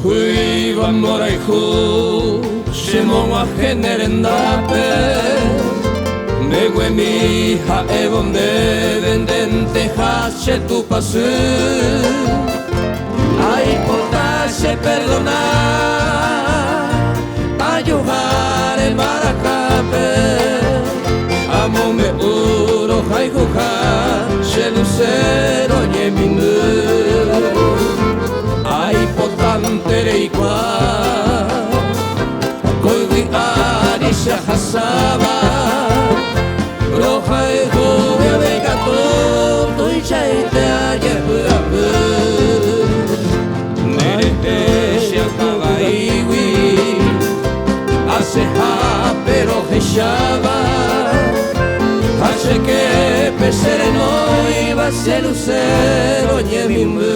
Hui va morai hu Shimon wa generendape Megue mi ha evonde vendente hace tu pasu Ay potashe perdonar Ayuhare maracape Amo me uro hai juja Shelusero yeminu Ay potante reikwa Koiwi arisha hasaba Roja e jubia de gato Tui chaite aye purapu Nerete shakaba iwi Ase ha pero heshaba Hace que pesere no iba a ser lucero yemimu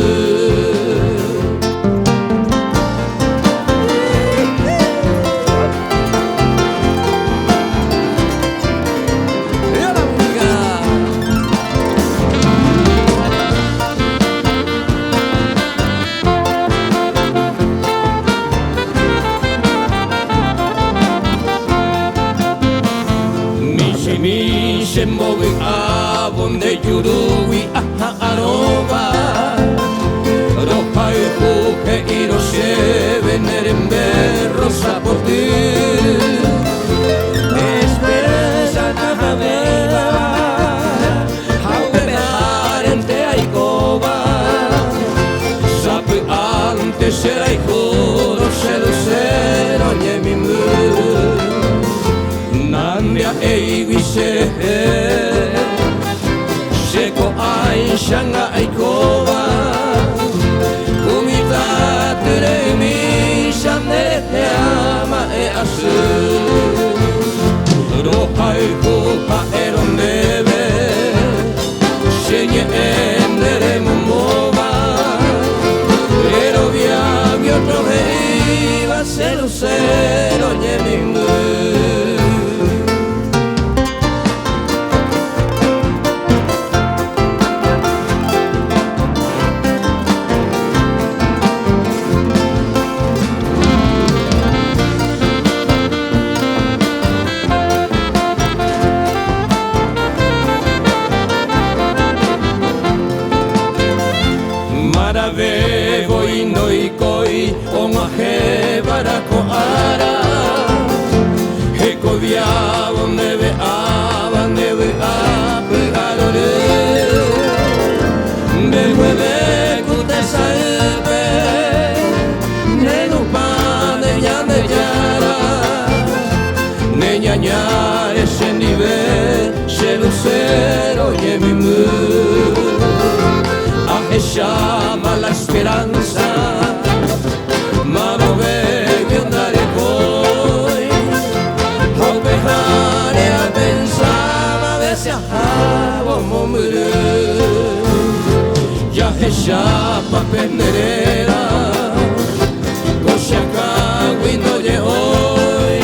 Mi se movi a bonde yurui a arova Roja y juge y no se vener en berrosa por ti Esperanza tajamela Au bejar en te aicoba Sabe antes era hijo No se lucero ni mi Nambia eiwi sehe Sheko aishanga aikowa Kumita mi shanere te ama e asu Rohai kuka erondebe Shenye endere momoba Ero viagio troheiva se lucero nyemimu Maravego y no y coi Oma he barako ara Heko diabo neve ape arore Behueve kute salve Nenu pane yande yara Neñañare shendive Shelusero yemimu Llama la esperanza Mano bebe andare poi Au behare a pensava Vese a havo momuru Ya he llama penderera Koshaka windo ye hoy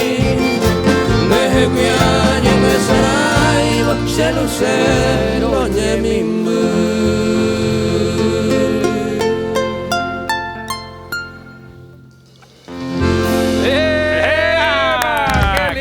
Nehe guiañe me saraiva Se lucero nye mi